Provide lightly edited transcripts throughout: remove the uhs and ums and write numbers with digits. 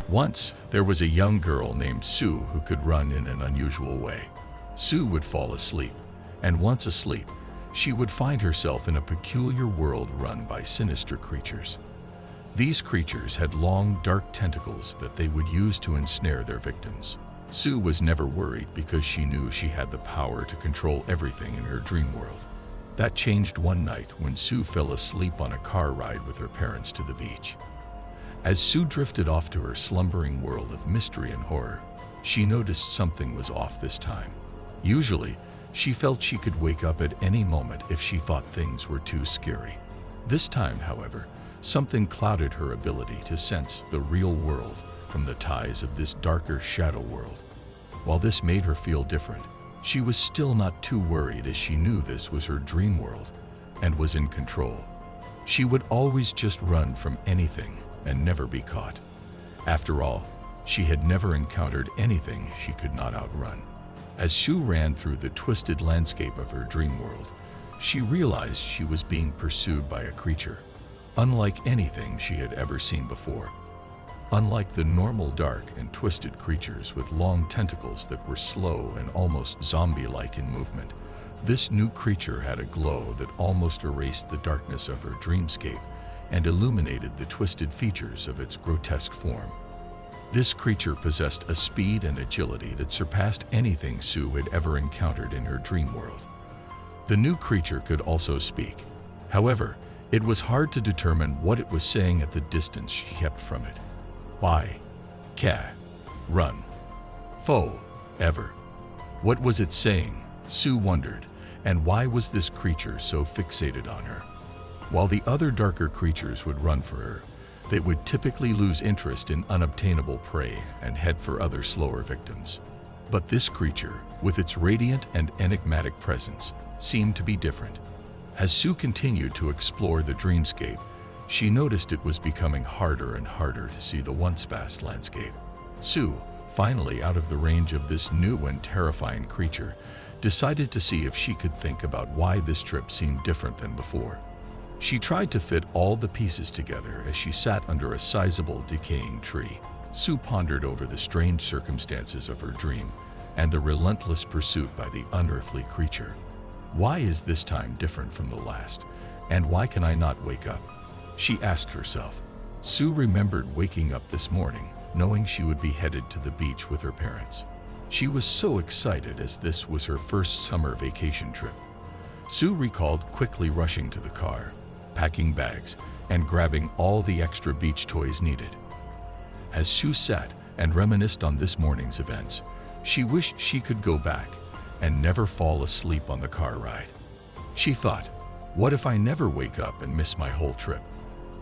Once, there was a young girl named Sue who could run in an unusual way. Sue would fall asleep, and once asleep, she would find herself in a peculiar world run by sinister creatures. These creatures had long, dark tentacles that they would use to ensnare their victims. Sue was never worried because she knew she had the power to control everything in her dream world. That changed one night when Sue fell asleep on a car ride with her parents to the beach. As Sue drifted off to her slumbering world of mystery and horror, she noticed something was off this time. Usually, she felt she could wake up at any moment if she thought things were too scary. This time, however, something clouded her ability to sense the real world from the ties of this darker shadow world. While this made her feel different, she was still not too worried as she knew this was her dream world and was in control. She would always just run from anything and never be caught. After all, she had never encountered anything she could not outrun. As Sue ran through the twisted landscape of her dream world, she realized she was being pursued by a creature, unlike anything she had ever seen before. Unlike the normal dark and twisted creatures with long tentacles that were slow and almost zombie-like in movement, this new creature had a glow that almost erased the darkness of her dreamscape and illuminated the twisted features of its grotesque form. This creature possessed a speed and agility that surpassed anything Sue had ever encountered in her dream world. The new creature could also speak. However, it was hard to determine what it was saying at the distance she kept from it. Why? Ca. Run. Fo. Ever. What was it saying? Sue wondered, and why was this creature so fixated on her? While the other darker creatures would run for her, they would typically lose interest in unobtainable prey and head for other slower victims. But this creature, with its radiant and enigmatic presence, seemed to be different. As Sue continued to explore the dreamscape, she noticed it was becoming harder and harder to see the once vast landscape. Sue, finally out of the range of this new and terrifying creature, decided to see if she could think about why this trip seemed different than before. She tried to fit all the pieces together as she sat under a sizable, decaying tree. Sue pondered over the strange circumstances of her dream and the relentless pursuit by the unearthly creature. Why is this time different from the last? And why can I not wake up? She asked herself. Sue remembered waking up this morning, knowing she would be headed to the beach with her parents. She was so excited as this was her first summer vacation trip. Sue recalled quickly rushing to the car, packing bags, and grabbing all the extra beach toys needed. As Sue sat and reminisced on this morning's events, she wished she could go back and never fall asleep on the car ride. She thought, what if I never wake up and miss my whole trip?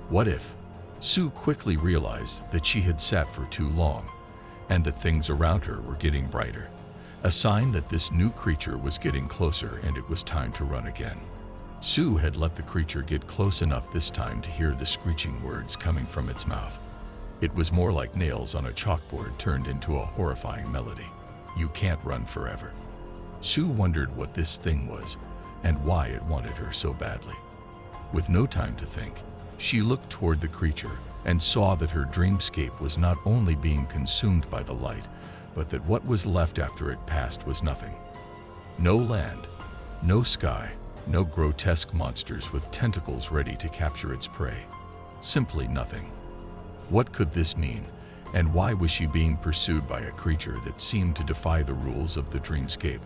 What if? Sue quickly realized that she had sat for too long and that things around her were getting brighter, a sign that this new creature was getting closer and it was time to run again. Sue had let the creature get close enough this time to hear the screeching words coming from its mouth. It was more like nails on a chalkboard turned into a horrifying melody. You can't run forever. Sue wondered what this thing was and why it wanted her so badly. With no time to think, she looked toward the creature and saw that her dreamscape was not only being consumed by the light, but that what was left after it passed was nothing. No land, no sky, no grotesque monsters with tentacles ready to capture its prey. Simply nothing. What could this mean, and why was she being pursued by a creature that seemed to defy the rules of the dreamscape?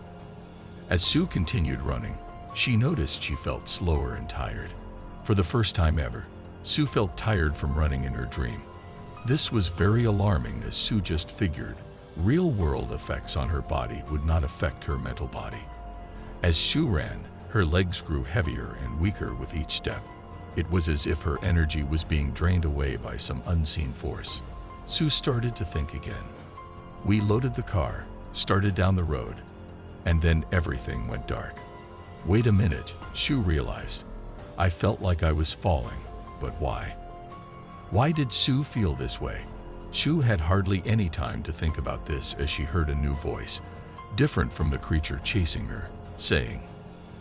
As Sue continued running, she noticed she felt slower and tired. For the first time ever, Sue felt tired from running in her dream. This was very alarming as Sue just figured real-world effects on her body would not affect her mental body. As Sue ran, her legs grew heavier and weaker with each step. It was as if her energy was being drained away by some unseen force. Sue started to think again. We loaded the car, started down the road, and then everything went dark. Wait a minute, Sue realized. I felt like I was falling, but why? Why did Sue feel this way? Sue had hardly any time to think about this as she heard a new voice, different from the creature chasing her, saying,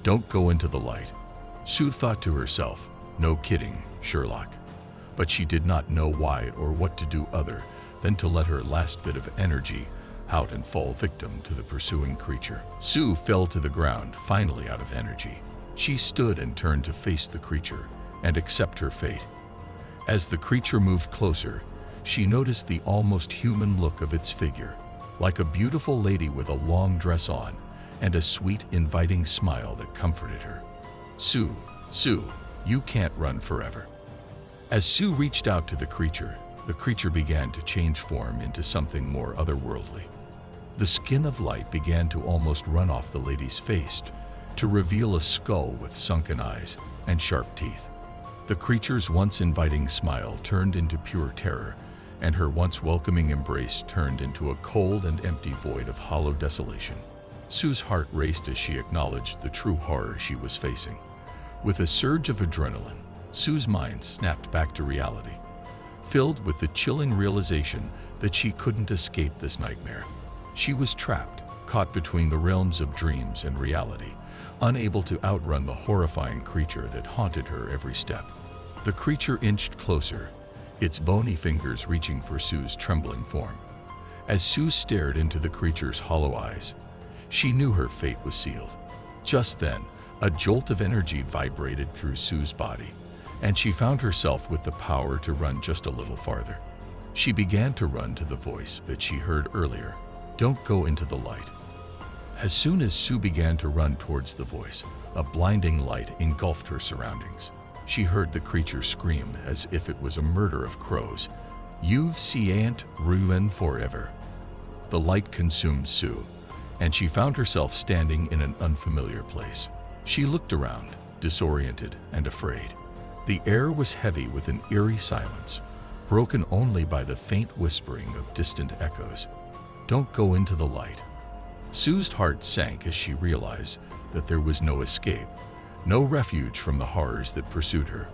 "Don't go into the light." Sue thought to herself, "No kidding, Sherlock." But she did not know why or what to do other than to let her last bit of energy out and fall victim to the pursuing creature. Sue fell to the ground, finally out of energy. She stood and turned to face the creature and accept her fate. As the creature moved closer, she noticed the almost human look of its figure, like a beautiful lady with a long dress on and a sweet, inviting smile that comforted her. Sue, Sue, you can't run forever. As Sue reached out to the creature began to change form into something more otherworldly. The skin of light began to almost run off the lady's face to reveal a skull with sunken eyes and sharp teeth. The creature's once inviting smile turned into pure terror, and her once welcoming embrace turned into a cold and empty void of hollow desolation. Sue's heart raced as she acknowledged the true horror she was facing. With a surge of adrenaline, Sue's mind snapped back to reality, filled with the chilling realization that she couldn't escape this nightmare. She was trapped, caught between the realms of dreams and reality, unable to outrun the horrifying creature that haunted her every step. The creature inched closer, its bony fingers reaching for Sue's trembling form. As Sue stared into the creature's hollow eyes, she knew her fate was sealed. Just then, a jolt of energy vibrated through Sue's body, and she found herself with the power to run just a little farther. She began to run to the voice that she heard earlier. Don't go into the light. As soon as Sue began to run towards the voice, a blinding light engulfed her surroundings. She heard the creature scream as if it was a murder of crows. You can't ruin forever. The light consumed Sue, and she found herself standing in an unfamiliar place. She looked around, disoriented and afraid. The air was heavy with an eerie silence, broken only by the faint whispering of distant echoes. Don't go into the light. Sue's heart sank as she realized that there was no escape, no refuge from the horrors that pursued her.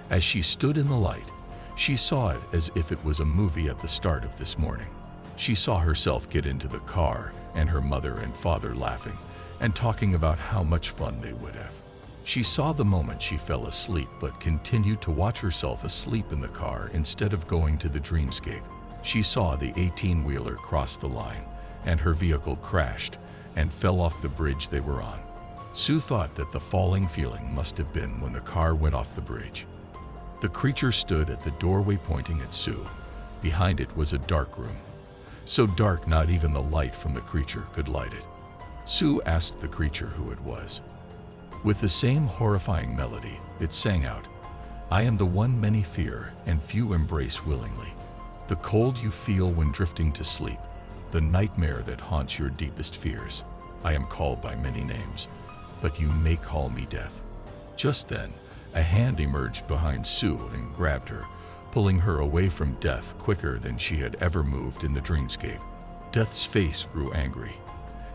As she stood in the light, she saw it as if it was a movie at the start of this morning. She saw herself get into the car and her mother and father laughing and talking about how much fun they would have. She saw the moment she fell asleep but continued to watch herself asleep in the car instead of going to the dreamscape. She saw the 18-wheeler cross the line and her vehicle crashed and fell off the bridge they were on. Sue thought that the falling feeling must have been when the car went off the bridge. The creature stood at the doorway pointing at Sue. Behind it was a dark room, so dark not even the light from the creature could light it. Sue asked the creature who it was. With the same horrifying melody, it sang out, I am the one many fear and few embrace willingly. The cold you feel when drifting to sleep, the nightmare that haunts your deepest fears. I am called by many names, but you may call me Death. Just then, a hand emerged behind Sue and grabbed her, pulling her away from Death quicker than she had ever moved in the dreamscape. Death's face grew angry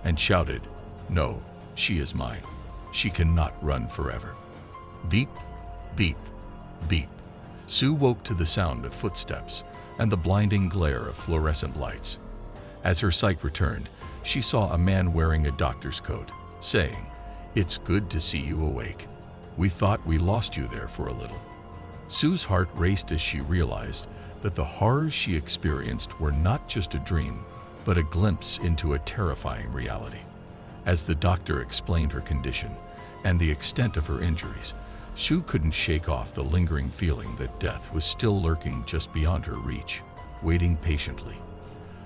and shouted, No, she is mine. She cannot run forever. Beep, beep, beep. Sue woke to the sound of footsteps and the blinding glare of fluorescent lights. As her sight returned, she saw a man wearing a doctor's coat, saying, It's good to see you awake. We thought we lost you there for a little. Sue's heart raced as she realized that the horrors she experienced were not just a dream, but a glimpse into a terrifying reality. As the doctor explained her condition and the extent of her injuries, Sue couldn't shake off the lingering feeling that death was still lurking just beyond her reach, waiting patiently.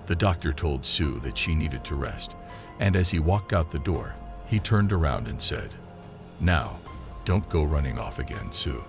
The doctor told Sue that she needed to rest, and as he walked out the door, he turned around and said, Now, don't go running off again, Sue.